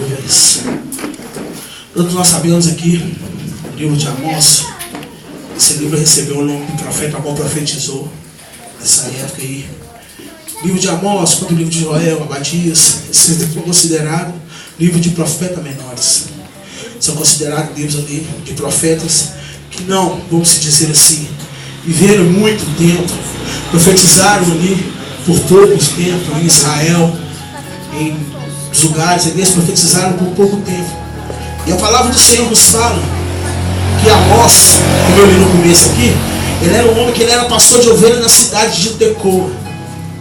Aleluia. Todos nós sabemos aqui, o livro de Amós, esse livro recebeu o nome do profeta, a qual profetizou nessa época aí. O livro de Amós, quanto o livro de Joel, Abadias, esses livros são considerados livros de profetas menores. São considerados livros ali de profetas que não, vamos dizer assim, viveram muito tempo, profetizaram ali por poucos tempos em Israel, em lugares, eles profetizaram por pouco tempo. E a palavra do Senhor nos fala que Amós, como eu li no começo aqui, ele era um homem que ele era pastor de ovelhas na cidade de Tecoa.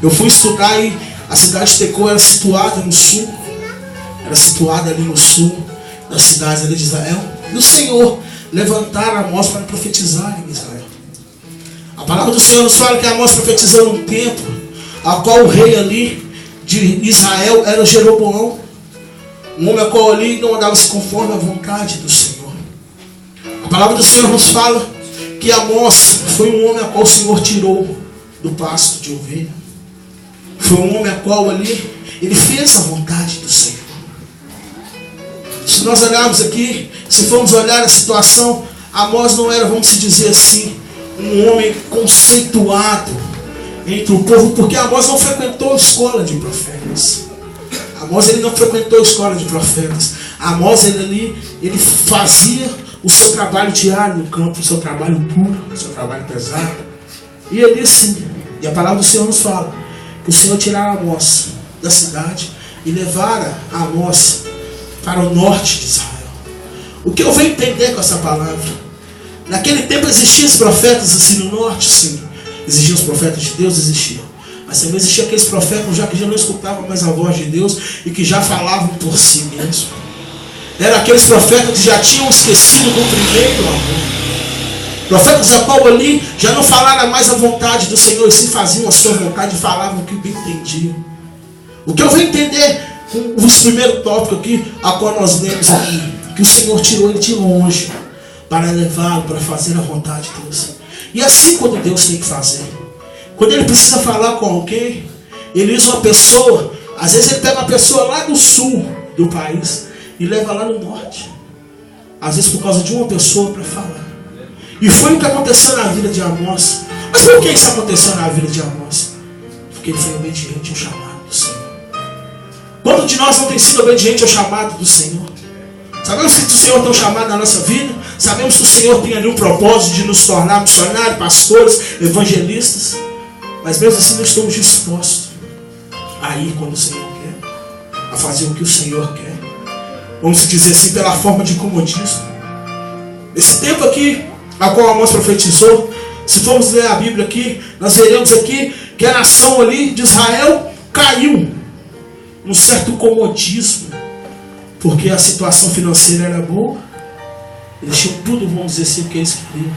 Eu fui estudar e a cidade de Tecoa era situada no sul, era situada ali no sul das cidades ali de Israel. E o Senhor levantaram Amós para profetizar em Israel. A palavra do Senhor nos fala que Amós profetizou num tempo a qual o rei ali de Israel era Jeroboão, um homem a qual ali não andava-se conforme a vontade do Senhor. A palavra do Senhor nos fala que Amós foi um homem a qual o Senhor tirou do pasto de ovelha. Foi um homem a qual ali ele fez a vontade do Senhor. Se nós olharmos aqui, se formos olhar a situação, Amós não era, vamos dizer assim, um homem conceituado entre o povo, porque Amós não frequentou escola de profetas. Amós ele não frequentou escola de profetas. Amós ele fazia o seu trabalho diário no campo, o seu trabalho puro, o seu trabalho pesado. E ele sim, e a palavra do Senhor nos fala que o Senhor tirara Amós da cidade e levara Amós para o norte de Israel. O que eu venho entender com essa palavra? Naquele tempo existiam os profetas assim no norte, sim. Existiam os profetas de Deus, existiam. Mas também existiam aqueles profetas já que já não escutavam mais a voz de Deus e que já falavam por si mesmo. Eram aqueles profetas que já tinham esquecido do primeiro amor. Profetas a qual ali já não falaram mais a vontade do Senhor, e sim faziam a sua vontade e falavam o que bem entendiam. O que eu venho entender com os primeiros tópicos aqui, a qual nós lemos aqui, que o Senhor tirou ele de longe para levá-lo, para fazer a vontade de Deus. E assim quando Deus tem que fazer. Quando ele precisa falar com alguém, ele usa uma pessoa, às vezes ele pega uma pessoa lá do sul do país e leva lá no norte. Às vezes por causa de uma pessoa para falar. E foi o que aconteceu na vida de Amós. Mas por que isso aconteceu na vida de Amós? Porque ele foi obediente ao chamado do Senhor. Quanto de nós não tem sido obediente ao chamado do Senhor? Sabemos que o Senhor tem um chamado na nossa vida. Sabemos que o Senhor tem ali um propósito de nos tornar missionários, pastores, evangelistas. Mas mesmo assim não estamos dispostos a ir quando o Senhor quer, a fazer o que o Senhor quer. Vamos dizer assim, pela forma de comodismo. Nesse tempo aqui, a qual Amós profetizou, se formos ler a Bíblia aqui, nós veremos aqui que a nação ali de Israel caiu num certo comodismo, porque a situação financeira era boa, eles tinham tudo, vamos dizer assim, o que eles queriam.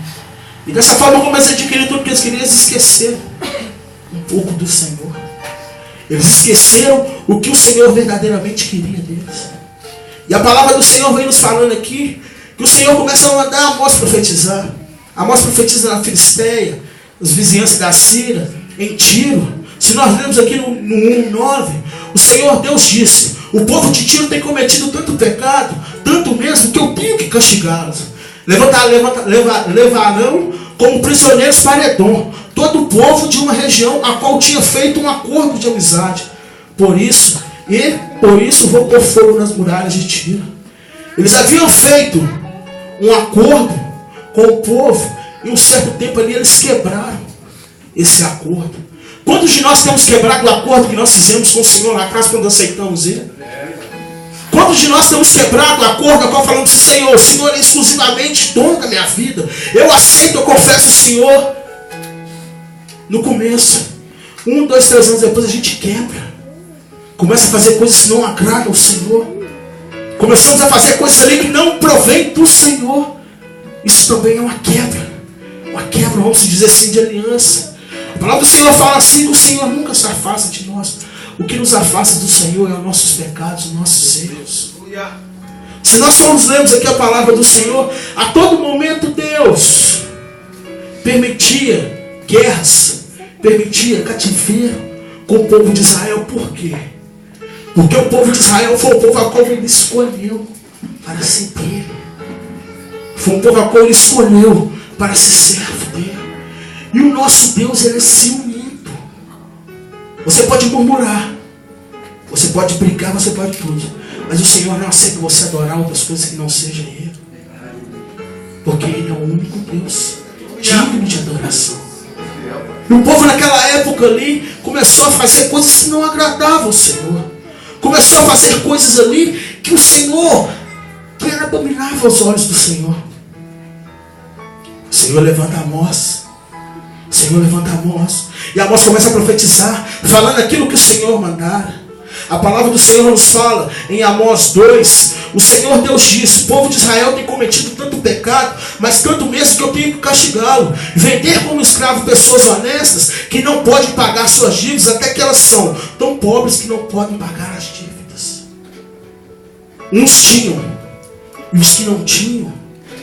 E dessa forma, como eles adquiriram tudo o que eles queriam, eles esqueceram um pouco do Senhor. Eles esqueceram o que o Senhor verdadeiramente queria deles. E a palavra do Senhor vem nos falando aqui que o Senhor começa a mandar Amós profetizar. Amós profetiza na Filisteia, nas vizinhanças da Síria, em Tiro. Se nós lemos aqui no 1:9, o Senhor Deus disse: o povo de Tiro tem cometido tanto pecado, tanto mesmo, que eu tenho que castigá-los. Levarão como prisioneiros para Edom todo o povo de uma região a qual tinha feito um acordo de amizade. Por isso vou pôr fogo nas muralhas de Tiro. Eles haviam feito um acordo com o povo, e um certo tempo ali eles quebraram esse acordo. Quantos de nós temos quebrado o acordo que nós fizemos com o Senhor lá atrás quando aceitamos Ele? Quantos de nós temos quebrado o acordo a qual falamos assim: Senhor, o Senhor é exclusivamente dono da minha vida, eu aceito, eu confesso o Senhor. No começo, 1, 2, 3 anos depois a gente quebra, começa a fazer coisas que não agradam ao Senhor, começamos a fazer coisas ali que não provém do Senhor. Isso também é uma quebra, vamos dizer assim, de aliança. A palavra do Senhor fala assim que o Senhor nunca se afasta de nós. O que nos afasta do Senhor é os nossos pecados, os nossos erros. Se nós formos lermos aqui a palavra do Senhor, a todo momento Deus permitia guerras, permitia cativeiro com o povo de Israel. Por quê? Porque o povo de Israel foi o povo a qual ele escolheu para ser dele. Foi um povo a qual ele escolheu para ser servo dele. E o nosso Deus, ele é ciumento. Você pode murmurar, você pode brigar, você pode tudo, mas o Senhor não aceita você adorar outras coisas que não sejam Ele. Porque Ele é o único Deus digno de adoração. E o povo naquela época ali começou a fazer coisas que não agradavam ao Senhor. Começou a fazer coisas ali que o Senhor, que era abominável aos olhos do Senhor. O Senhor levanta Amós. O Senhor levanta Amós. E Amós começa a profetizar, falando aquilo que o Senhor mandara. A palavra do Senhor nos fala em Amós 2. O Senhor Deus diz: o povo de Israel tem cometido tanto pecado, mas tanto mesmo que eu tenho que castigá-lo. Vender como escravo pessoas honestas que não podem pagar suas dívidas, até que elas são tão pobres que não podem pagar as dívidas. Uns tinham, e os que não tinham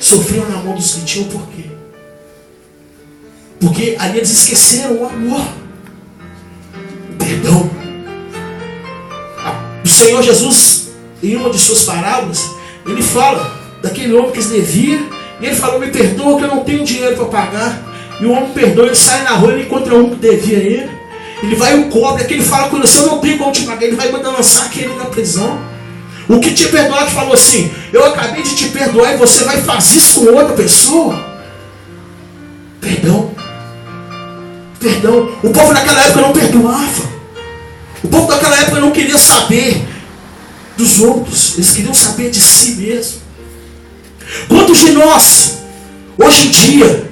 sofriam na mão dos que tinham. Por quê? Porque ali eles esqueceram o amor, o perdão. O Senhor Jesus, em uma de suas parábolas, ele fala daquele homem que se devia, e ele falou: me perdoa que eu não tenho dinheiro para pagar. E o homem perdoa, ele sai na rua, ele encontra um que devia ele, ele vai e o cobre, aquele fala com ele: se eu não tenho como te pagar, ele vai mandar lançar aquele na prisão. O que te perdoar falou assim: eu acabei de te perdoar e você vai fazer isso com outra pessoa? Perdão. Perdão. O povo naquela época não perdoava. O povo daquela época não queria saber dos outros, eles queriam saber de si mesmo. Quantos de nós, hoje em dia,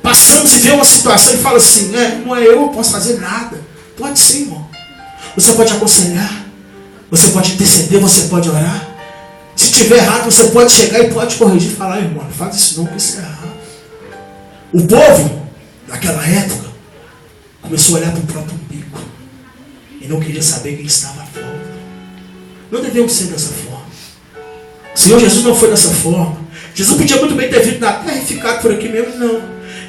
passamos e vê uma situação e fala assim: não é eu, não posso fazer nada. Pode sim, irmão. Você pode aconselhar, você pode interceder, você pode orar. Se tiver errado, você pode chegar e pode corrigir e falar: irmão, não faz isso não, que isso é errado. O povo daquela época começou a olhar para o próprio umbigo e não queria saber quem estava à volta. Não devemos ser dessa forma. O Senhor Jesus não foi dessa forma. Jesus podia muito bem ter vindo na terra e ficado por aqui mesmo. Não.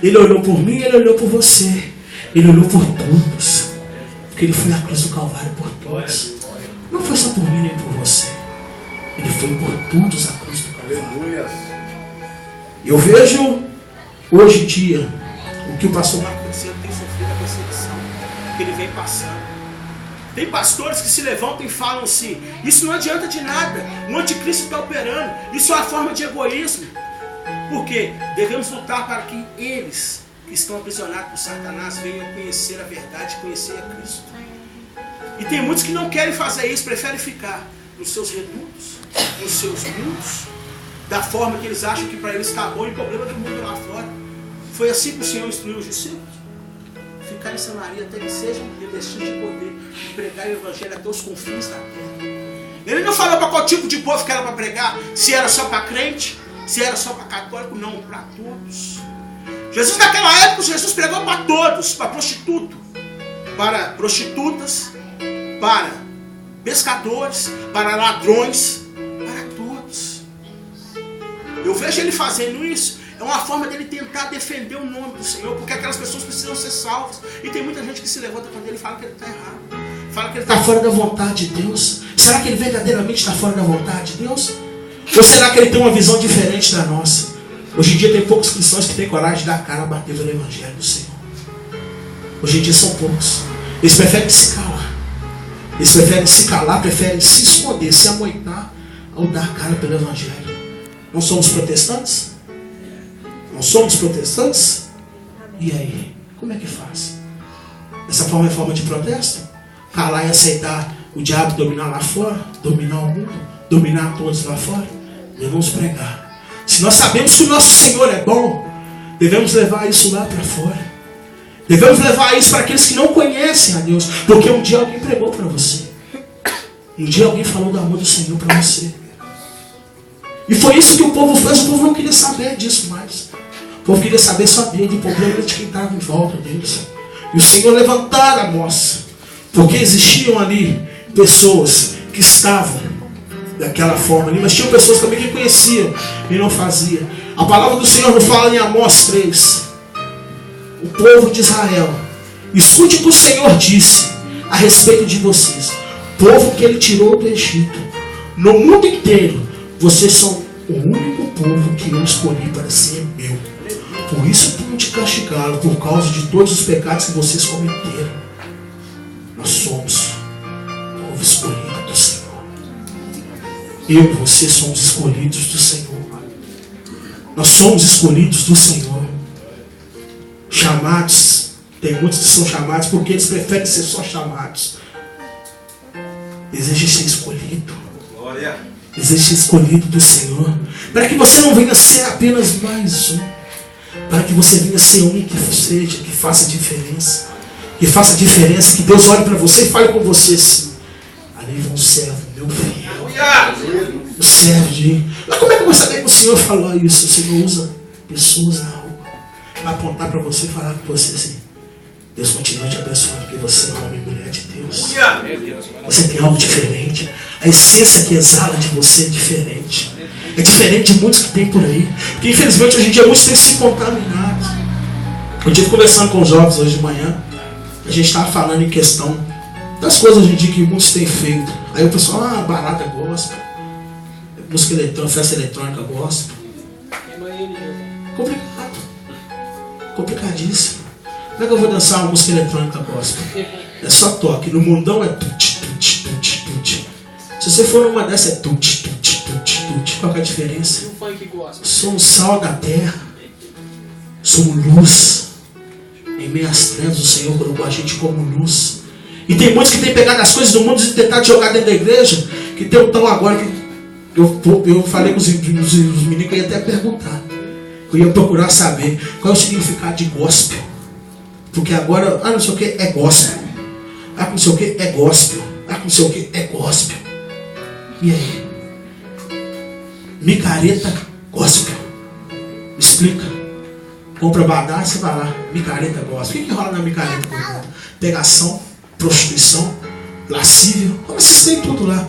Ele olhou por mim, ele olhou por você. Ele olhou por todos. Porque ele foi na cruz do Calvário por todos. Não foi só por mim nem por você. Ele foi por todos a cruz do Calvário. Eu vejo hoje em dia o que o pastor Marcos tem sofrido a perseguição que ele vem passando. Tem pastores que se levantam e falam assim: isso não adianta de nada, o anticristo está operando, isso é uma forma de egoísmo. Por quê? Devemos lutar para que eles que estão aprisionados por Satanás venham conhecer a verdade, conhecer a Cristo. E tem muitos que não querem fazer isso, preferem ficar nos seus redutos, nos seus mundos, da forma que eles acham que para eles está bom, e o problema do mundo lá fora. Foi assim que o Senhor instruiu os discípulos: ficar em Samaria até que sejam revestidos de poder, e pregar o evangelho até os confins da terra. Ele não falou para qual tipo de povo que era para pregar, se era só para crente, se era só para católico. Não, para todos. Jesus naquela época, Jesus pregou para todos, para prostituto, para prostitutas, para pescadores, para ladrões, para todos. Eu vejo ele fazendo isso. É uma forma dele tentar defender o nome do Senhor, porque aquelas pessoas precisam ser salvas. E tem muita gente que se levanta quando ele fala que ele está errado, fala que ele está fora da vontade de Deus. Será que ele verdadeiramente está fora da vontade de Deus? Ou será que ele tem uma visão diferente da nossa? Hoje em dia tem poucos cristãos que têm coragem de dar a cara a bater pelo evangelho do Senhor. Hoje em dia são poucos. Eles preferem se calar. Eles preferem se calar, preferem se esconder, se amoitar ao dar a cara pelo evangelho. Não somos protestantes? Não somos protestantes? E aí? Como é que faz? Essa forma é forma de protesto? Calar e aceitar o diabo dominar lá fora? Dominar o mundo? Dominar todos lá fora? Devemos pregar. Se nós sabemos que o nosso Senhor é bom, devemos levar isso lá para fora. Devemos levar isso para aqueles que não conhecem a Deus. Porque um dia alguém pregou para você. Um dia alguém falou do amor do Senhor para você. E foi isso que o povo fez. O povo não queria saber disso mais. O povo queria saber só dele, o problema de quem estava em volta deles. E o Senhor levantara a moça, porque existiam ali pessoas que estavam daquela forma ali, mas tinham pessoas também que conheciam e não faziam. A palavra do Senhor nos fala em Amós 3. O povo de Israel, escute o que o Senhor disse a respeito de vocês. povo que ele tirou do Egito. No mundo inteiro, vocês são o único povo que eu escolhi para ser meu. Por isso tenho te castigado, por causa de todos os pecados que vocês cometeram. Nós somos o povo escolhido do Senhor. Eu e você somos escolhidos do Senhor. Nós somos escolhidos do Senhor. Chamados. Tem muitos que são chamados porque eles preferem ser só chamados. Exige ser escolhido. Glória. Exige ser escolhido do Senhor. Para que você não venha ser apenas mais um. Para que você venha ser um que seja, que faça diferença. Que faça diferença. Que Deus olhe para você e fale com você assim. Ali vem um servo, meu filho. O servo de... Mas como é que eu vou saber que o Senhor falou isso? O Senhor usa pessoas na rua para apontar para você e falar com você assim. Deus continua te abençoando, porque você é homem e mulher de Deus. Você tem algo diferente. A essência que exala de você é diferente. É diferente de muitos que tem por aí. Porque infelizmente hoje em dia muitos têm se contaminado. Eu estive conversando com os jovens hoje de manhã. A gente estava falando em questão das coisas hoje em dia que muitos têm feito. Aí o pessoal, barata gospel, música eletrônica, festa eletrônica gospel. Complicado. Complicadíssimo. Como é que eu vou dançar uma música eletrônica gospel? É só toque. No mundão é tut, tut, tut, tut. Se você for numa dessa é tut, tut, tut, tut. Qual que é a diferença? Somos sal da terra. Somos luz. Em meio às trevas o Senhor colocou a gente como luz. E tem muitos que têm pegado as coisas do mundo e tentado jogar dentro da igreja. Que tem um tão agora que eu falei com os meninos que eu ia até perguntar. Eu ia procurar saber qual é o significado de gospel. Porque agora, não sei o que é gospel. Não sei o que é gospel. Não sei o que é gospel. E aí? Micareta gospel. Me explica. Compra badar, você vai lá. Micareta gospel. O que rola na micareta? Pegação, prostituição, lascívio. Vocês têm tudo lá.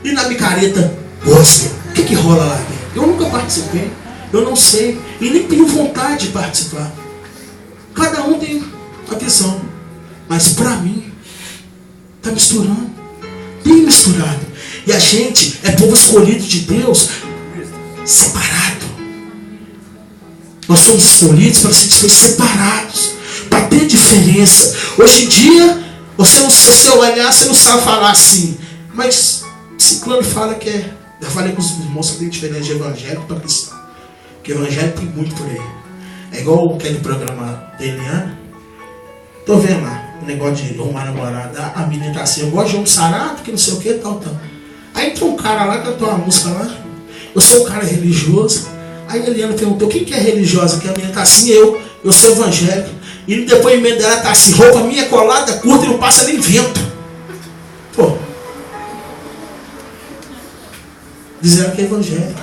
E na micareta gospel. O que rola lá dentro? Eu nunca participei. Eu não sei. E nem tenho vontade de participar. Cada um tem a visão. Mas para mim, está misturando. Tem misturado. E a gente é povo escolhido de Deus, separado. Nós somos escolhidos para ser separados, para ter diferença. Hoje em dia, você não, se você olhar, você não sabe falar assim. Mas Ciclano fala que é. Eu falei com os irmãos que tem diferença de evangélico para cristão. Porque evangélico tem muito por aí. É igual aquele programa da Eliana. Tô vendo lá, o negócio de arrumar namorada. A menina tá assim, eu gosto de um sarado, que não sei o que, tal. Aí entrou um cara lá, cantou uma música lá. Eu sou um cara religioso. Aí a Eliana perguntou, quem que é religiosa? Que a menina tá assim, eu sou evangélico. E no depoimento dela tá assim, roupa minha colada, curta e não passa nem vento. Pô. Dizendo que é evangélico.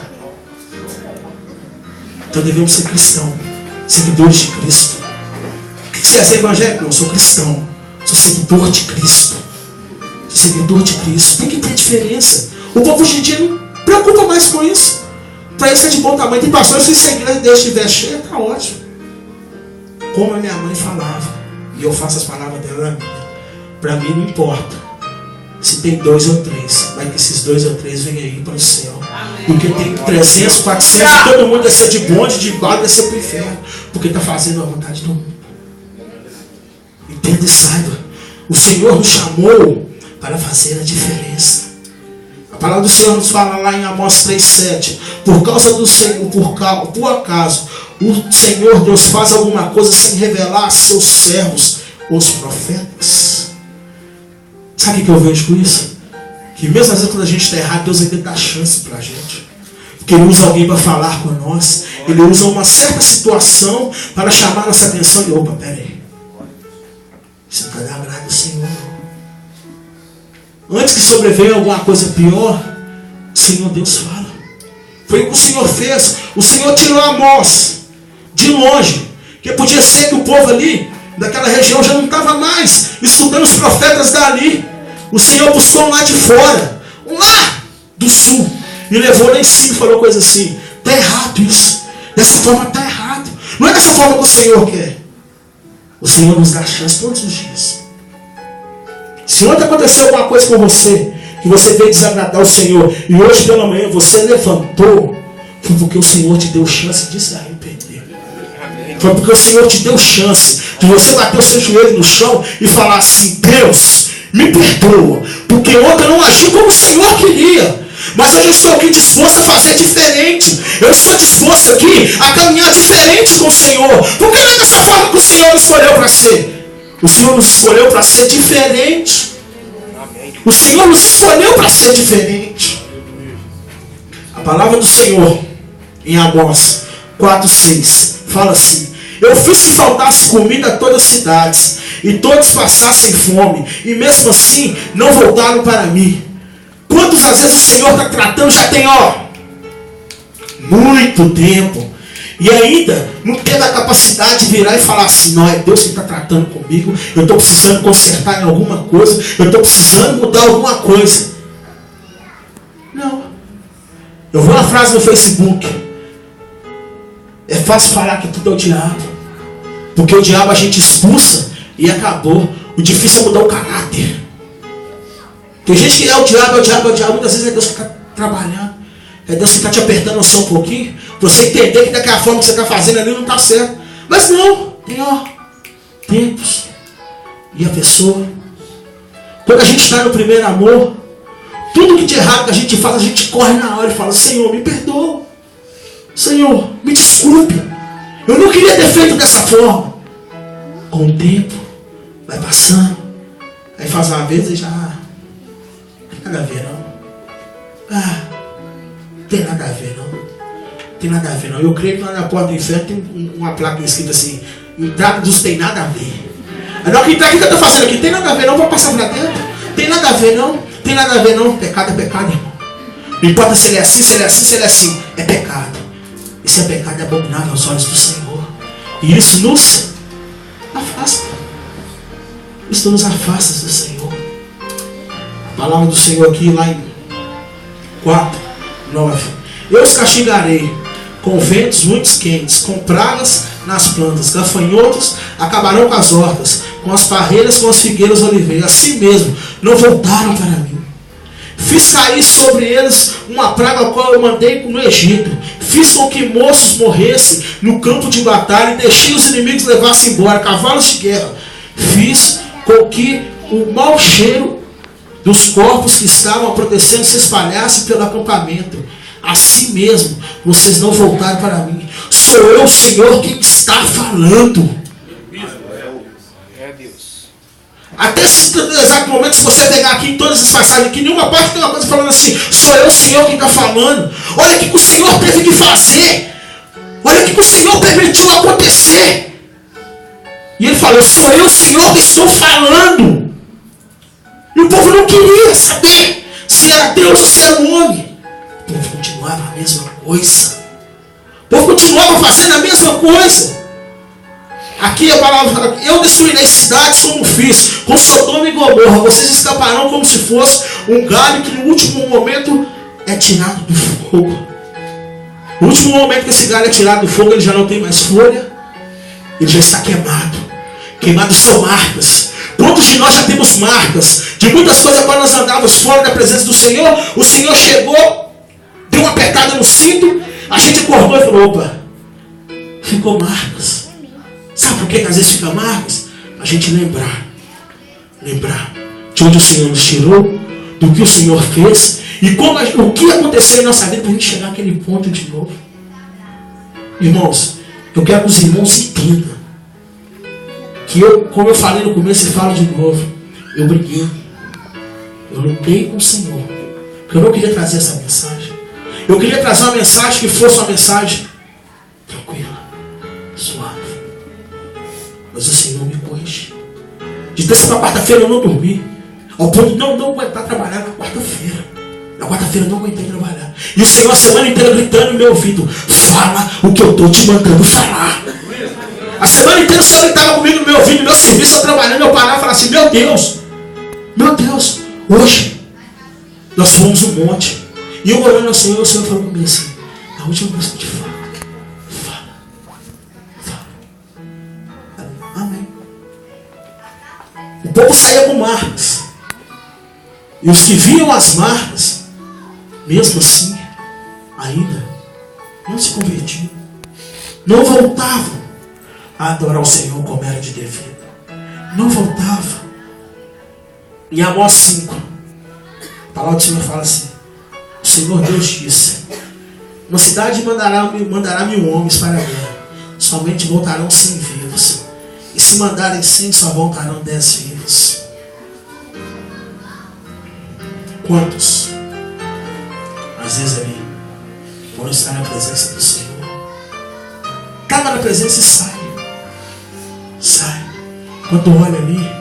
Então devemos ser cristãos, seguidores de Cristo. Você é evangélico? Não, eu sou cristão. Sou seguidor de Cristo. Sou seguidor de Cristo. Tem que ter diferença. O povo hoje em dia não preocupa mais com isso. Para isso é de bom tamanho. Tem pastores que se a igreja Deus estiver cheia, está ótimo. Como a minha mãe falava, e eu faço as palavras dela, para mim não importa se tem 2 ou 3, mas que esses 2 ou 3 venham aí para o céu. Porque tem 300, 400, e todo mundo descer de bonde, de barco, descer para o inferno. Porque está fazendo a vontade do mundo. Entenda e saiba. O Senhor nos chamou para fazer a diferença. A palavra do Senhor nos fala lá em Amós 3,7. Por causa do Senhor, por acaso, o Senhor Deus faz alguma coisa sem revelar a seus servos, os profetas. Sabe o que eu vejo com isso? Que mesmo às vezes quando a gente está errado, Deus ainda dá chance para a gente. Porque Ele usa alguém para falar com nós. Ele usa uma certa situação para chamar nossa atenção. E opa, peraí. Isso está da agrado do Senhor. Antes que sobrevenha alguma coisa pior, o Senhor Deus fala. Foi o que o Senhor fez. O Senhor tirou Amós de longe. Que podia ser que o povo ali, daquela região, já não estava mais estudando os profetas dali. O Senhor buscou lá de fora, lá do sul, e levou lá em cima e falou coisa assim: está errado isso. Dessa forma está errado. Não é dessa forma que o Senhor quer. O Senhor nos dá chance todos os dias. Se ontem aconteceu alguma coisa com você, que você veio desagradar o Senhor, e hoje pela manhã você levantou, foi porque o Senhor te deu chance de se arrepender. Foi porque o Senhor te deu chance de você bater o seu joelho no chão e falar assim: Deus, me perdoa, porque ontem eu não agi como o Senhor queria. Mas hoje eu estou aqui disposto a fazer diferente. Eu estou disposto aqui a caminhar diferente com o Senhor. Porque não é dessa forma que o Senhor nos escolheu para ser. O Senhor nos escolheu para ser diferente. O Senhor nos escolheu para ser diferente. A palavra do Senhor em Amós 4:6 fala assim: eu fiz que faltasse comida a todas as cidades, e todos passassem fome, e mesmo assim não voltaram para mim. Quantas às vezes o Senhor está tratando, já tem muito tempo, e ainda não teve a capacidade de virar e falar assim: não, é Deus que está tratando comigo, eu estou precisando consertar em alguma coisa, eu estou precisando mudar alguma coisa. Não. Eu vi uma frase no Facebook: é fácil falar que tudo é o diabo, porque o diabo a gente expulsa e acabou. O difícil é mudar o caráter. Tem gente que é o diabo, muitas vezes é Deus que está trabalhando. É Deus que está te apertando só um pouquinho, para você entender que daquela forma que você está fazendo ali não está certo. Mas não, tem tempos. E a pessoa, quando a gente está no primeiro amor, tudo que de errado que a gente faz, a gente corre na hora e fala: Senhor, me perdoa. Senhor, me desculpe. Eu não queria ter feito dessa forma. Com o tempo, vai passando. Aí faz uma vez e já... Tem nada a ver não. Tem nada a ver não. Tem nada a ver não. Eu creio que lá na porta do inferno tem uma placa escrita assim: entrada dos tem nada a ver. Aí na hora que entrar, o que eu estou fazendo aqui? Tem nada a ver não, vou passar pra dentro. Tem nada a ver não. Tem nada a ver não. Pecado é pecado, irmão. Não importa se ele é assim, se ele é assim, se ele é assim. É pecado. E se é pecado, é abominável aos olhos do Senhor. E isso nos afasta. Isso nos afasta do Senhor. A palavra do Senhor aqui, lá em 4:9: eu os castigarei com ventos muito quentes, com pragas nas plantas, gafanhotos acabarão com as hortas, com as parreiras, com as figueiras oliveiras. Assim mesmo, não voltaram para mim. Fiz cair sobre eles uma praga a qual eu mandei no Egito. Fiz com que moços morressem no campo de batalha, e deixei os inimigos levassem embora cavalos de guerra. Fiz com que o mau cheiro dos corpos que estavam apodrecendo se espalhasse pelo acampamento. Assim mesmo, vocês não voltaram para mim. Sou eu, o Senhor, quem está falando. É Deus. Até esse exato momento, se você pegar aqui em todas as passagens, aqui nenhuma parte tem uma coisa falando assim: sou eu, o Senhor, quem está falando. Olha o que o Senhor teve que fazer. Olha o que o Senhor permitiu acontecer. E ele falou: sou eu, o Senhor, que estou falando. E o povo não queria saber se era Deus ou se era um homem. O povo continuava a mesma coisa. O povo continuava fazendo a mesma coisa. Aqui a palavra fala: eu destruirei cidades como fiz com Sodoma e Gomorra. Vocês escaparão como se fosse um galho que no último momento é tirado do fogo. No último momento que esse galho é tirado do fogo, ele já não tem mais folha. Ele já está queimado. Queimados são marcas. Quantos de nós já temos marcas de muitas coisas quando nós andávamos fora da presença do Senhor? O Senhor chegou, deu uma apertada no cinto, a gente acordou e falou: opa, ficou marcas. Sabe por que às vezes fica marcas? A gente lembrar de onde o Senhor nos tirou, do que o Senhor fez e o que aconteceu em nossa vida para a gente chegar naquele ponto de novo. Irmãos, eu quero que os irmãos entendam que como eu falei no começo e falo de novo, eu briguei. Eu lutei com o Senhor. Porque eu não queria trazer essa mensagem. Eu queria trazer uma mensagem que fosse uma mensagem tranquila, suave. Mas o Senhor me corrigiu. De terça para quarta-feira eu não dormi. Ao ponto de não aguentar trabalhar na quarta-feira. Na quarta-feira eu não aguentei trabalhar. E o Senhor a semana inteira gritando no meu ouvido: fala o que eu estou te mandando falar. A semana inteira o Senhor estava comigo no meu ouvido, no meu serviço, eu trabalhando, eu parava e falava assim: meu Deus, hoje nós fomos um monte. E eu orando ao Senhor, o Senhor falou comigo assim: a última coisa que eu te falo, fala. Amém. O povo saía com marcas. E os que viam as marcas, mesmo assim, ainda não se convertiam. Não voltavam a adorar o Senhor como era de devido. Não voltavam. Em Amós 5, a palavra do Senhor fala assim: o Senhor Deus disse: uma cidade mandará 1000 homens para a guerra, somente voltarão 100 vivos. E se mandarem 100, só voltarão 10 vivos. Quantos, às vezes, ali vão estar na presença do Senhor? Estava na presença e sai. Sai. Quando olha ali,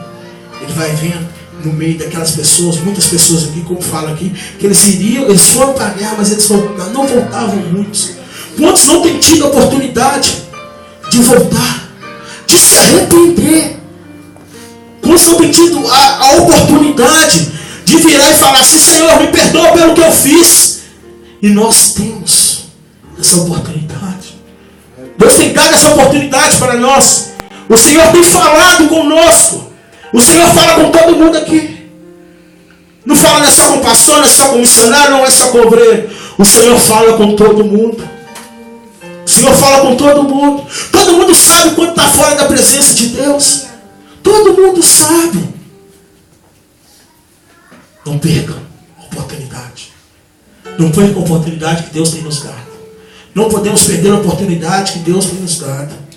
ele vai vendo no meio daquelas pessoas, muitas pessoas aqui, como fala aqui, que eles foram para a guerra, mas eles não voltavam muitos. Quantos não têm tido a oportunidade de voltar, de se arrepender? Quantos não têm tido a oportunidade de virar e falar assim: Senhor, me perdoa pelo que eu fiz? E nós temos essa oportunidade. Deus tem dado essa oportunidade para nós. O Senhor tem falado conosco. O Senhor fala com todo mundo aqui. Não fala, não é só com o pastor, não é só com o missionário, não é só com o obreiro. O Senhor fala com todo mundo. O Senhor fala com todo mundo. Todo mundo sabe quando está fora da presença de Deus. Todo mundo sabe. Não percam a oportunidade. Não percam a oportunidade que Deus tem nos dado. Não podemos perder a oportunidade que Deus tem nos dado.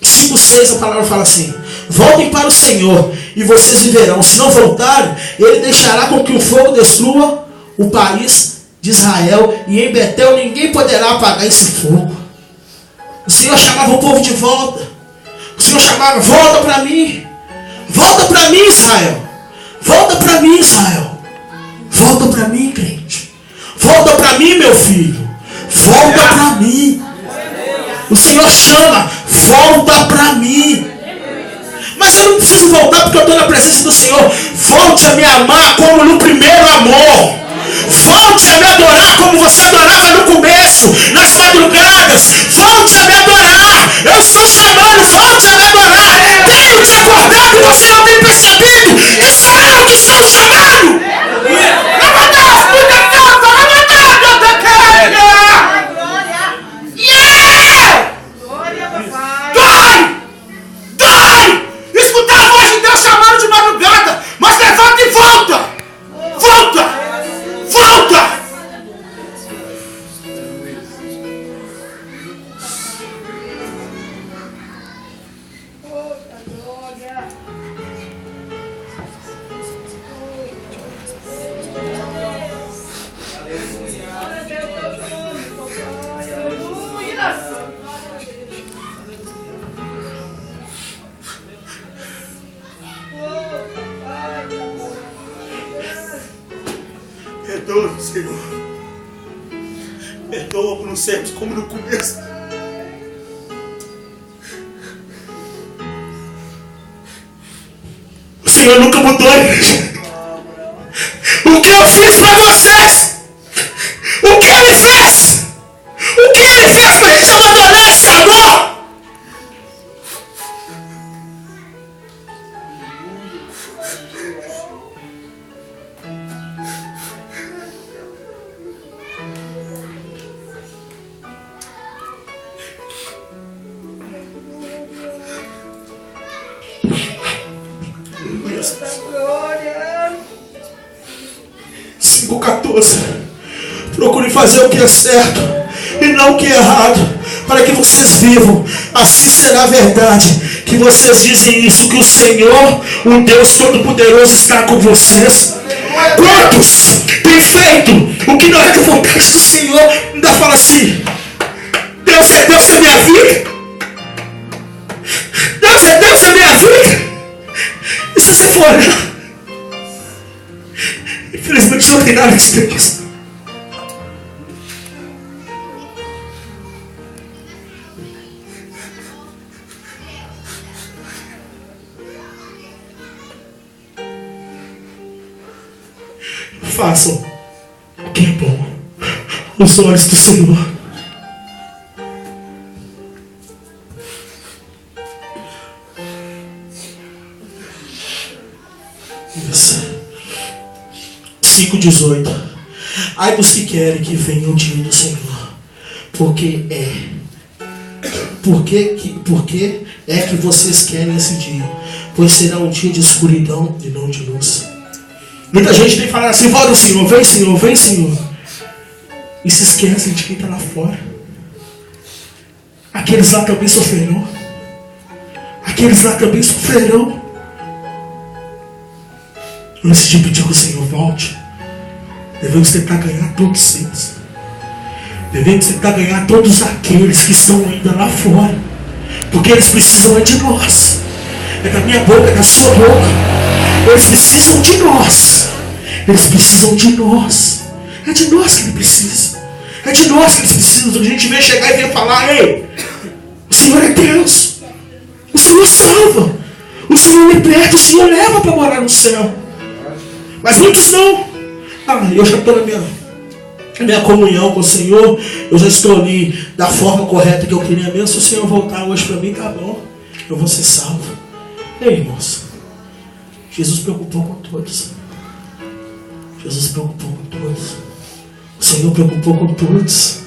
5:6 a palavra fala assim: voltem para o Senhor e vocês viverão. Se não voltarem, Ele deixará com que o fogo destrua o país de Israel, e em Betel ninguém poderá apagar esse fogo. O Senhor chamava o povo de volta. O Senhor chamava: volta para mim. Volta para mim, Israel. Volta para mim, Israel. Volta para mim, crente. Volta para mim, meu filho. Volta para mim. O Senhor chama: volta para mim. Mas eu não preciso voltar porque eu estou na presença do Senhor. Volte a me amar como no primeiro amor. Volte a me adorar como você adorava no começo, nas madrugadas. Volte a me adorar. Eu estou chamando, volte a me adorar. Tenho te acordado e você não tem percebido que sou eu que estou chamando. Escutar a voz de Deus chamando de madrugada, mas levanta e volta. Volta. Volta! Perdoa, Senhor. Perdoa por não sermos como no começo. O Senhor nunca mudou. O que eu fiz para vocês? O que Ele fez? O que Ele fez para a gente abandonar esse amor? Glória. 5:14. Procure fazer o que é certo e não o que é errado, para que vocês vivam. Assim será a verdade que vocês dizem isso, que o Senhor, o Deus Todo-Poderoso, está com vocês. Quantos têm feito o que não é de vontade do Senhor? Ainda fala assim: Deus é Deus na minha vida. Deus é Deus na minha vida. E se você for, infelizmente não tem nada de Deus. Façam o que é bom aos olhos do Senhor. Isso. 18. Ai dos que querem que venha o dia do Senhor. Porque é que vocês querem esse dia? Pois será um dia de escuridão e não de luz. Muita gente tem falado assim: volta Senhor, vem Senhor, vem Senhor. E se esquecem de quem está lá fora. Aqueles lá também sofrerão. Aqueles lá também sofrerão. Antes de pedir que o Senhor volte, devemos tentar ganhar todos eles. Devemos tentar ganhar todos aqueles que estão ainda lá fora. Porque eles precisam de nós. É da minha boca, é da sua boca. Eles precisam de nós. Eles precisam de nós. É de nós que eles precisam. É de nós que eles precisam. A gente vem chegar e vem falar: ei, o Senhor é Deus. O Senhor salva. O Senhor liberta. O Senhor leva para morar no céu. Mas muitos não. Eu já estou na minha comunhão com o Senhor. Eu já estou ali da forma correta que eu queria mesmo. Se o Senhor voltar hoje para mim, tá bom. Eu vou ser salvo. Ei, irmãos, Jesus preocupou com todos. Jesus preocupou com todos. O Senhor preocupou com todos.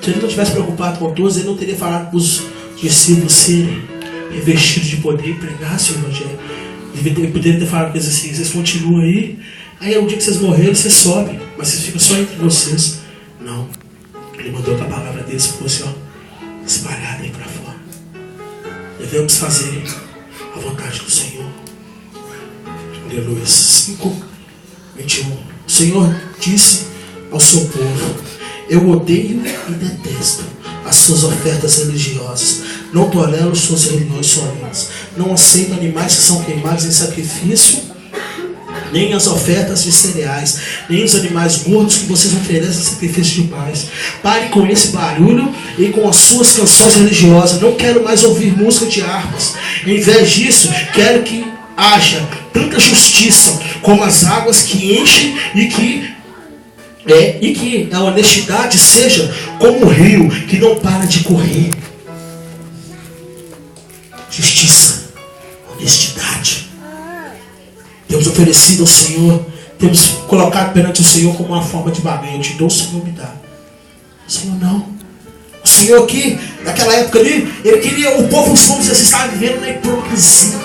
Se ele não tivesse preocupado com todos, ele não teria falado para os discípulos serem revestidos de poder e pregassem o Evangelho. Ele poderia ter falado para eles assim: vocês continuam aí, aí o dia que vocês morrerem, vocês sobem, mas vocês ficam só entre vocês. Não. Ele mandou a palavra deles que fosse espalhada aí para fora. Devemos fazer a vontade do Senhor. Aleluia. 5, 21. O Senhor disse ao seu povo: eu odeio e detesto as suas ofertas religiosas. Não tolero suas reuniões solenes. Não aceito animais que são queimados em sacrifício, nem as ofertas de cereais, nem os animais gordos que vocês oferecem em sacrifício de paz. Pare com esse barulho e com as suas canções religiosas. Não quero mais ouvir música de harpas. Em vez disso, quero que haja tanta justiça como as águas que enchem e que a honestidade seja como o rio que não para de correr. Justiça, honestidade. Temos oferecido ao Senhor, temos colocado perante o Senhor como uma forma de barganha. Eu te dou, o Senhor me dá. O Senhor não. O Senhor aqui, naquela época ali, ele queria, o povo, vamos dizer assim, estava vivendo na hipocrisia.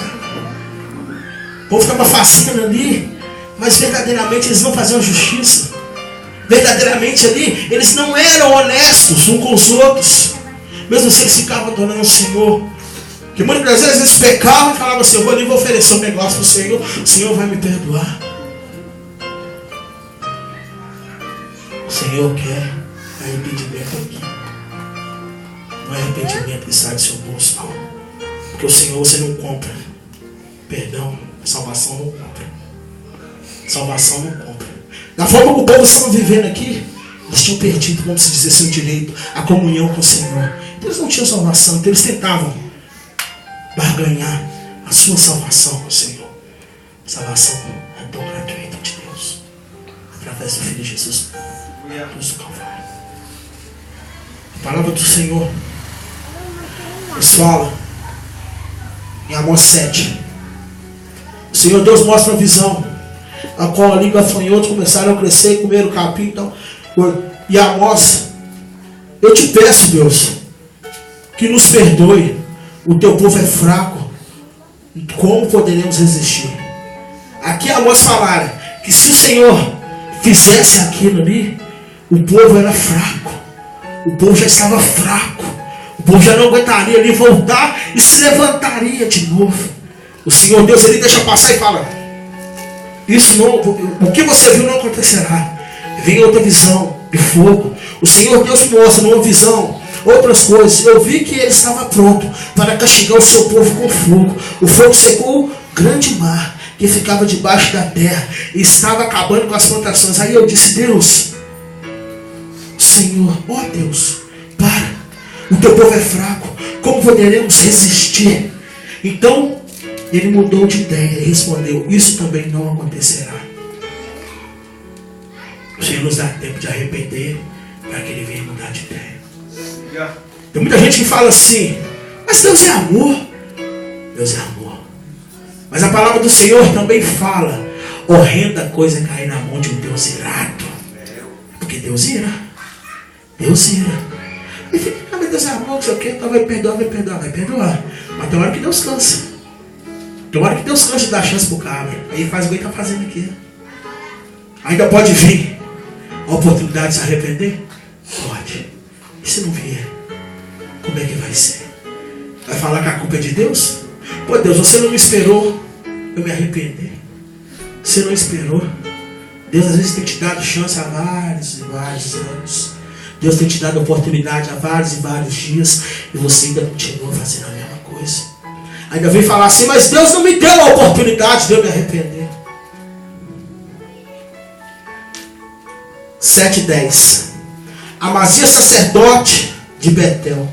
O povo estava fazendo ali, mas verdadeiramente eles não faziam justiça. Verdadeiramente ali, eles não eram honestos uns com os outros. Mesmo assim, eles ficavam adorando o Senhor. Porque muitas vezes eles pecavam e falavam assim: eu vou ali, vou oferecer um negócio para o Senhor vai me perdoar. O Senhor quer arrependimento aqui. Não é arrependimento que sai do seu bolso, não. Porque o Senhor você não compra. Perdão, salvação não compra. Salvação não compra. Da forma que o povo estava vivendo aqui, eles tinham perdido, vamos dizer, seu direito, a comunhão com o Senhor. Então, eles não tinham salvação, então eles tentavam barganhar a sua salvação com o Senhor. Salvação é tão gratuita de Deus, através do Filho de Jesus, cruz do Calvário. A palavra do Senhor nos fala em Amós 7. O Senhor Deus mostra a visão, a qual a língua fanhotos começaram a crescer e comer o capim. Então, e Amós: eu te peço, Deus, que nos perdoe. O teu povo é fraco. Como poderemos resistir? Aqui Amós falara que se o Senhor fizesse aquilo ali, o povo era fraco. O povo já estava fraco. O povo já não aguentaria ali voltar e se levantaria de novo. O Senhor Deus, ele deixa passar e fala: isso não, o que você viu não acontecerá. Vem outra visão de fogo. O Senhor Deus mostra numa visão outras coisas. Eu vi que ele estava pronto para castigar o seu povo com fogo. O fogo secou o grande mar que ficava debaixo da terra e estava acabando com as plantações. Aí eu disse: Deus, Senhor, ó Deus, para, o teu povo é fraco, como poderemos resistir? Então ele mudou de ideia e respondeu: isso também não acontecerá. O Senhor nos dá tempo de arrepender para que ele venha mudar de ideia. Tem muita gente que fala assim: mas Deus é amor. Deus é amor. Mas a palavra do Senhor também fala: horrenda coisa é cair na mão de um Deus irado. Porque Deus ira. Deus ira. Aí fica, meu Deus é amor, não sei o que, então vai perdoar. Mas tem hora que Deus cansa. Tem hora que Deus cansa de dar chance pro cabra. Aí faz o que ele está fazendo aqui. Ainda pode vir a oportunidade de se arrepender? Pode. E se não vier, como é que vai ser? Vai falar que a culpa é de Deus? Pô, Deus, você não me esperou eu me arrepender. Você não esperou. Deus às vezes tem te dado chance há vários e vários anos. Deus tem te dado oportunidade há vários e vários dias. E você ainda continua fazendo a mesma coisa. Ainda vem falar assim, mas Deus não me deu a oportunidade de eu me arrepender. 7:10. Amazias, sacerdote de Betel,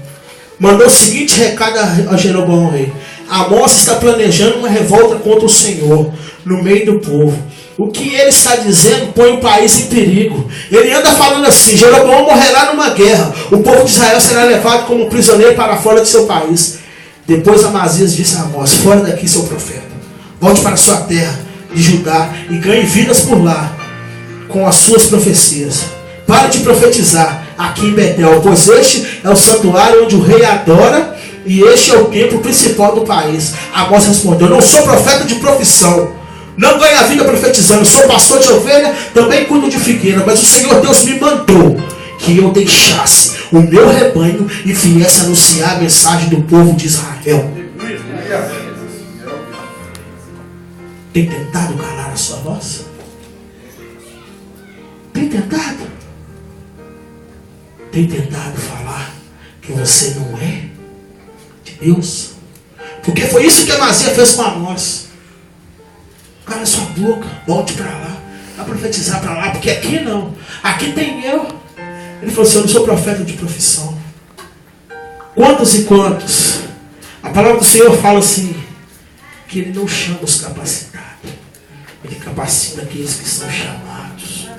mandou o seguinte recado a Jeroboão rei: Amós está planejando uma revolta contra o Senhor no meio do povo. O que ele está dizendo põe o país em perigo. Ele anda falando assim: Jeroboão morrerá numa guerra, o povo de Israel será levado como prisioneiro para fora de seu país. Depois Amazias disse a Amós: fora daqui, seu profeta, volte para sua terra de Judá e ganhe vidas por lá com as suas profecias. Pare de profetizar aqui em Betel, pois este é o santuário onde o rei adora e este é o templo principal do país. Amós respondeu: não sou profeta de profissão, não ganho a vida profetizando, sou pastor de ovelha, também cuido de figueira, mas o Senhor Deus me mandou que eu deixasse o meu rebanho e viesse anunciar a mensagem do povo de Israel. Tem tentado calar a sua voz? Tem tentado? Tem tentado falar que você não é de Deus? Porque foi isso que Amazias fez com Amós. Cala sua boca, volte para lá, vai profetizar para lá, porque aqui não, aqui tem eu. Ele falou assim: eu não sou profeta de profissão. Quantos e quantos? A palavra do Senhor fala assim, que Ele não chama os capacitados, Ele capacita aqueles que são chamados.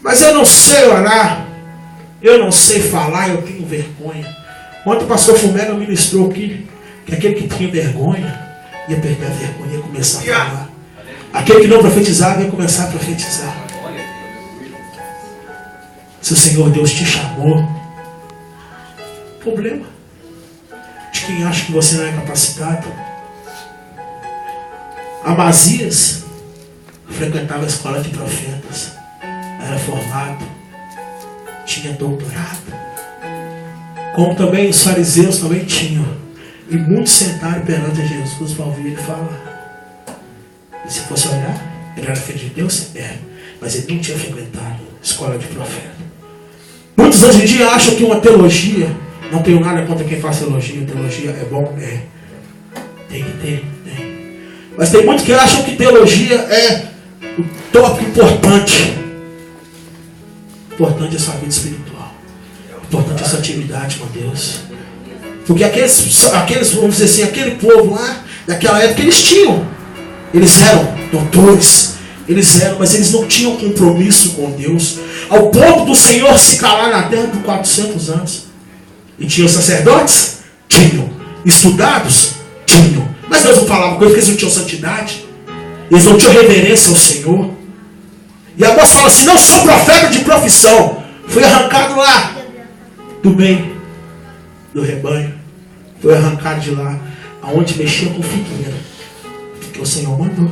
Mas eu não sei orar, eu não sei falar, eu tenho vergonha. Ontem o pastor Fumega ministrou aqui que aquele que tinha vergonha ia perder a vergonha, ia começar a falar. Aquele que não profetizava ia começar a profetizar. Se o Senhor Deus te chamou, problema de quem acha que você não é capacitado. Amazias frequentava a escola de profetas, era formado, tinha doutorado, como também os fariseus também tinham, e muitos sentaram perante Jesus para ouvir ele falar. E se fosse olhar, ele era filho de Deus? Mas ele não tinha frequentado a escola de profeta. Muitos hoje em dia acham que uma teologia, não tenho nada contra quem faz teologia é bom, tem que ter, tem. Mas tem muitos que acham que teologia é o tópico importante. Importante é a sua vida espiritual. Importante é a sua atividade com Deus. Porque aqueles, vamos dizer assim, aquele povo lá, daquela época, eles eram doutores, mas eles não tinham compromisso com Deus, ao ponto do Senhor se calar na terra por 400 anos. E tinham sacerdotes? Tinham. Estudados? Tinham. Mas Deus não falava com eles porque eles não tinham santidade, eles não tinham reverência ao Senhor. E Amós fala assim: não sou profeta de profissão, fui arrancado lá do meio do rebanho, foi arrancado de lá aonde mexia com figueira, porque o Senhor mandou.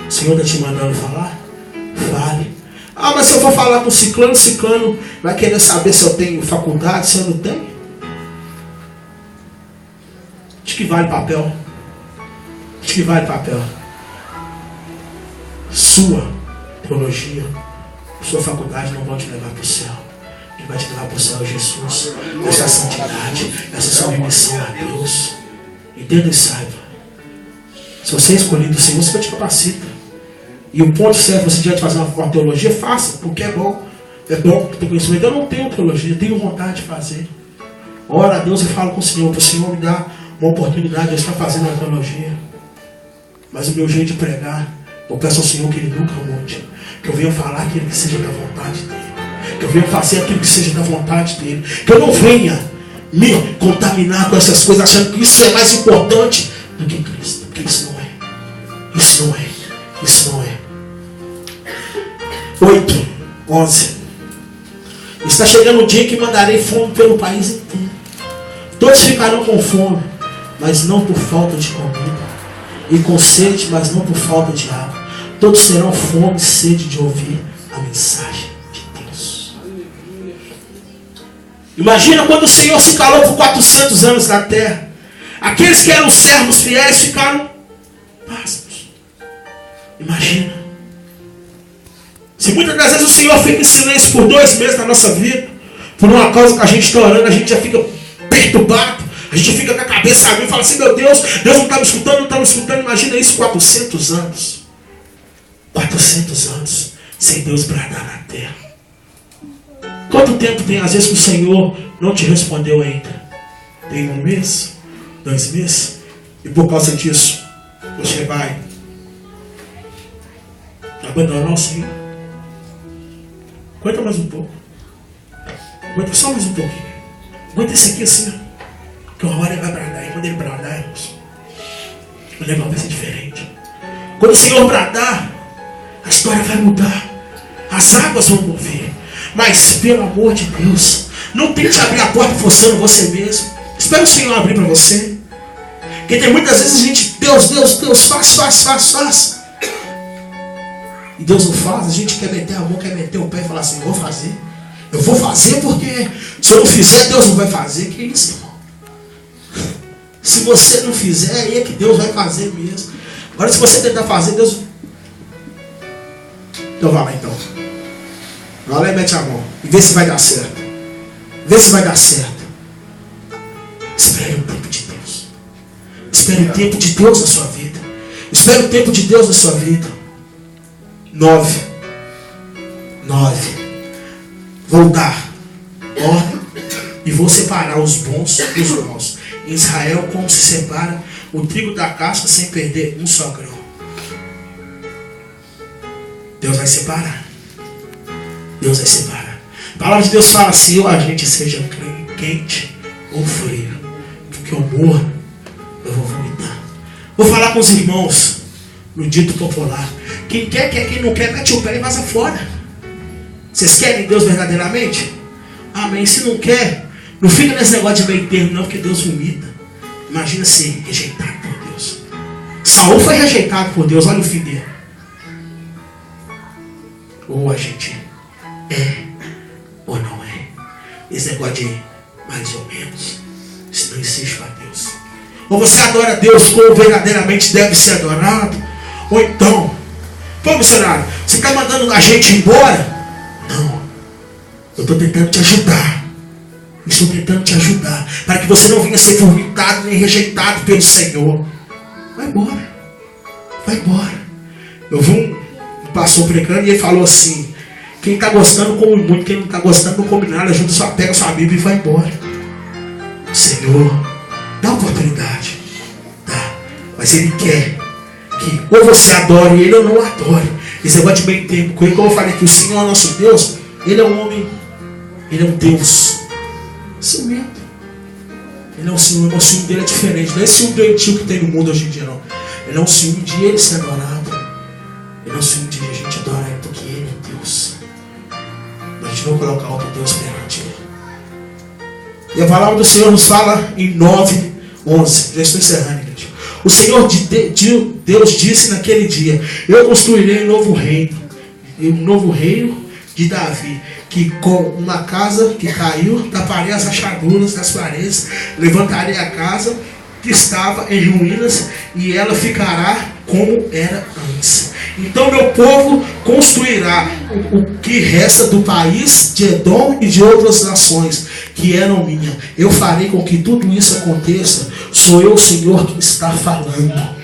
O Senhor está te mandando falar? Fale. Ah, mas se eu for falar com ciclano vai querer saber se eu tenho faculdade, se eu não tenho? Acho que vale papel. Acho que vale papel. Sua teologia, sua faculdade não vão te levar para o céu. Quem vai te levar para o céu é Jesus. Essa santidade, essa submissão a Deus. Entenda e saiba. Se você é escolhido do Senhor, você te capacita. E o ponto certo, você tiver de fazer uma teologia, faça, porque é bom. É bom ter conhecimento. Eu não tenho teologia, eu tenho vontade de fazer. Ora a Deus e falo com o Senhor, para o Senhor me dar uma oportunidade de estar fazendo a teologia. Mas o meu jeito de pregar, eu peço ao Senhor que Ele nunca mude. Que eu venha falar aquilo que seja da vontade dEle. Que eu venha fazer aquilo que seja da vontade dEle. Que eu não venha me contaminar com essas coisas, achando que isso é mais importante do que Cristo. Porque isso não é. Isso não é. Isso não é. 8, 11. Está chegando o dia em que mandarei fome pelo país inteiro. Todos ficarão com fome, mas não por falta de comida, e com sede, mas não por falta de água. Todos terão fome e sede de ouvir a mensagem de Deus. Imagina quando o Senhor se calou por 400 anos na terra. Aqueles que eram servos fiéis ficaram pasmos. Imagina. Se muitas das vezes o Senhor fica em silêncio por 2 meses na nossa vida, por uma causa que a gente está orando, a gente já fica perturbado, a gente fica com a cabeça abrindo e fala assim, meu Deus, Deus não está me escutando, não está me escutando. Imagina isso, 400 anos. 400 anos sem Deus bradar na terra. Quanto tempo tem às vezes que o Senhor não te respondeu ainda? Tem 1 mês? 2 meses? E por causa disso, você vai abandonar o Senhor? Aguenta mais um pouco. Aguenta só mais um pouquinho. Aguenta esse aqui assim, ó. Que uma hora ele vai bradar. E quando ele bradar, irmãos, o negócio vai ser diferente. Quando o Senhor bradar, a história vai mudar. As águas vão mover. Mas, pelo amor de Deus, não tente abrir a porta forçando você mesmo. Espera o Senhor abrir para você. Porque tem muitas vezes a gente, Deus, faz. E Deus não faz, a gente quer meter a mão, quer meter o pé e falar assim, eu vou fazer. Eu vou fazer porque se eu não fizer, Deus não vai fazer. Que isso, irmão? Se você não fizer, aí é que Deus vai fazer mesmo. Agora se você tentar fazer, Deus... Então vai lá então. Vai lá e mete a mão. E vê se vai dar certo. Vê se vai dar certo. Espere o tempo de Deus. Espere o tempo de Deus na sua vida. Espere o tempo de Deus na sua vida. 9. Vou dar ordem e vou separar os bons dos maus. Em Israel, como se separa o trigo da casca sem perder um só grão. Deus vai separar. Deus vai separar. A palavra de Deus fala assim, ou a gente seja quente ou frio. Porque eu morro, eu vou vomitar. Vou falar com os irmãos no dito popular. Quem quer, quem não quer, mete o pé e vaza fora. Vocês querem Deus verdadeiramente? Amém. Se não quer, não fica nesse negócio de meio termo não, porque Deus vomita. Imagina ser rejeitado por Deus. Saul foi rejeitado por Deus, olha o fim dele. Ou a gente é ou não é. Esse negócio de mais ou menos, isso não existe para Deus. Ou você adora Deus como verdadeiramente deve ser adorado, ou então, pô missionário, você está mandando a gente embora? Não, eu estou tentando te ajudar. Estou tentando te ajudar para que você não venha ser vomitado nem rejeitado pelo Senhor. Vai embora. Vai embora. Eu vi um pastor pregando e ele falou assim: quem está gostando come muito, quem não está gostando não come nada. Junto só pega sua Bíblia e vai embora. Senhor, dá oportunidade. Dá. Mas Ele quer que ou você adore Ele ou não adore. Esse negócio de meio tempo com Ele, como eu falei que o Senhor é nosso Deus, Ele é um homem, Ele é um Deus ciumento. Ele é um ciúme, o ciúme dele é diferente. Não é esse ciúme doentio que tem no mundo hoje em dia, não. Ele é um ciúme de Ele ser adorado. Ele é um ciúme de a gente adorar Ele porque Ele é Deus. Mas a gente não colocar outro Deus perante Ele. E a palavra do Senhor nos fala em 9:11. Já estou encerrando, igreja. O Senhor Deus disse naquele dia: eu construirei um novo reino de Davi, que com uma casa que caiu, taparei as rachaduras das paredes, levantarei a casa que estava em ruínas, e ela ficará como era antes. Então meu povo construirá o que resta do país de Edom e de outras nações que eram minhas. Eu farei com que tudo isso aconteça. Sou eu, o Senhor, que está falando.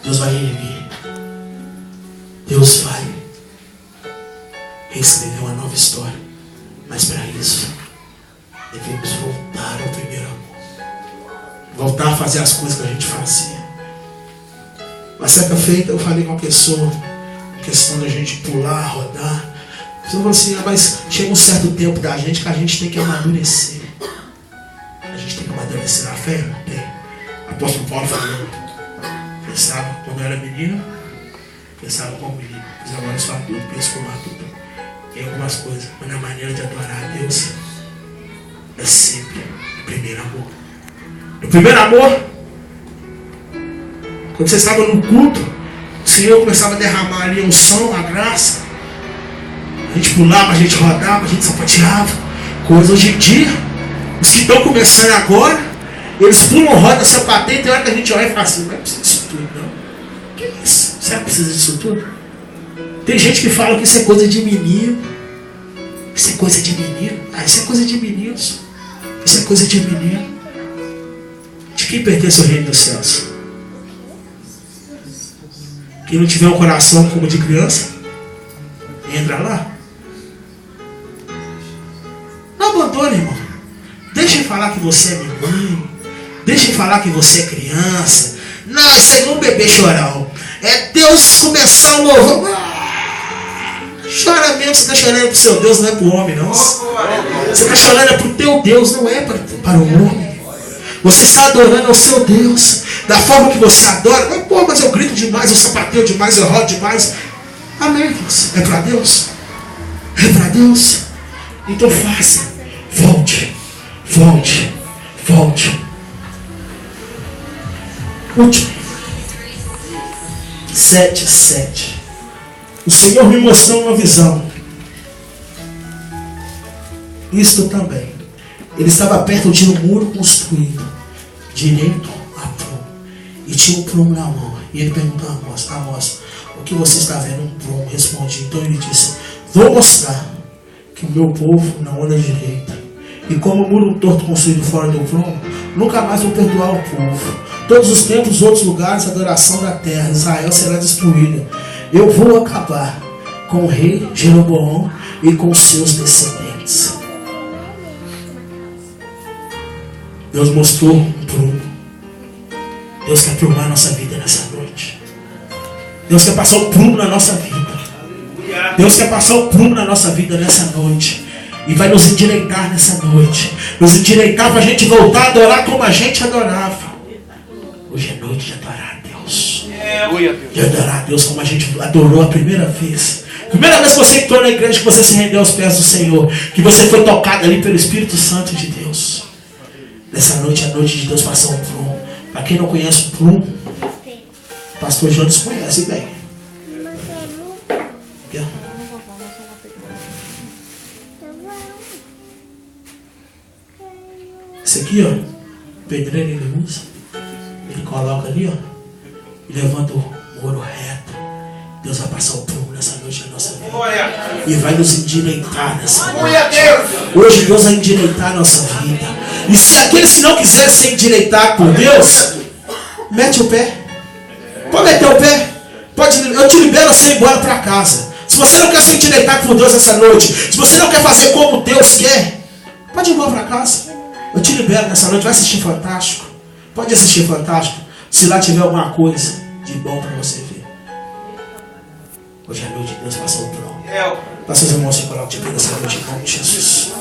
Deus vai reerguer. Deus vai reescrever uma nova história. Mas para isso, devemos voltar ao primeiro amor. Voltar a fazer as coisas que a gente fazia. Mas certa feita eu falei com uma pessoa, a questão da gente pular, rodar. A pessoa falou assim: mas chega um certo tempo da gente que a gente tem que amadurecer. A gente tem que amadurecer a fé, não tem? O apóstolo Paulo falou: Pensava quando eu era menino, pensava como menino. Mas agora eu sou adulto, penso como adulto. Em algumas coisas, mas na maneira de adorar a Deus é sempre o primeiro amor. O primeiro amor, quando você estava no culto, o Senhor começava a derramar ali a unção, a graça. A gente pulava, a gente rodava, a gente sapateava. Coisa hoje em dia, os que estão começando agora, eles pulam, rodam, sapateiam, tem hora que a gente olha e fala assim, não é preciso disso tudo, não. Que isso? Você precisa disso tudo? Tem gente que fala que isso é coisa de menino. Isso é coisa de menino. Ah, isso é coisa de meninos. Isso é coisa de menino. De quem pertence o reino dos céus? Quem não tiver um coração como de criança, entra lá. Não abandone, irmão. Deixa eu falar que você é menino. Deixa eu falar que você é criança. Não, isso é igual um bebê chorão. É Deus começar o louvor. Chora mesmo, você está chorando para o seu Deus, não é para o homem, não. Você está chorando para o teu Deus, não é para o homem. Você está adorando ao seu Deus. Da forma que você adora. Mas, pô, mas eu grito demais, eu sapateio demais, eu rodo demais. Amém, irmãos. É para Deus. É para Deus. Então faça. Volte. Volte. Volte. Último. 7:7. O Senhor me mostrou uma visão. Isto também. Ele estava perto de um muro construído, direito a prumo. E tinha um prumo na mão. E ele perguntou a Amós, o que você está vendo? Um prumo. Respondi. Então ele disse, vou mostrar que o meu povo não anda direita. E como o muro torto construído fora do prumo, nunca mais vou perdoar o povo. Todos os tempos, outros lugares, a adoração da terra, Israel será destruída. Eu vou acabar com o rei Jeroboão e com seus descendentes. Deus mostrou um prumo. Deus quer prumar a nossa vida nessa noite. Deus quer passar o prumo na nossa vida. Deus quer passar o prumo na nossa vida nessa noite. E vai nos endireitar nessa noite. Nos endireitar para a gente voltar a adorar como a gente adorava. Hoje é noite de adorar a Deus. De adorar a Deus como a gente adorou a primeira vez. Primeira vez que você entrou na igreja, que você se rendeu aos pés do Senhor. Que você foi tocado ali pelo Espírito Santo de Deus. Nessa noite é a noite de Deus passar um prumo. Para quem não conhece o prumo, o pastor Jones conhece bem. Esse aqui, ó, o pedreiro ele usa. Ele coloca ali, ó, e levanta o muro reto. Deus vai passar o prumo nessa noite na nossa vida. E vai nos endireitar nessa noite. Hoje Deus vai endireitar a nossa vida. E se aqueles que não quiserem ser endireitados por Deus, mete o pé. Pode meter o pé. Eu te libero a você ir embora para casa. Se você não quer ser endireitado por Deus essa noite, se você não quer fazer como Deus quer, pode ir embora para casa. Eu te libero nessa noite. Vai assistir Fantástico. Pode assistir Fantástico. Se lá tiver alguma coisa de bom para você ver. Hoje é a noite de Deus passou o trono. Passa os irmãos se colocar de pé nessa noite em nome de Jesus.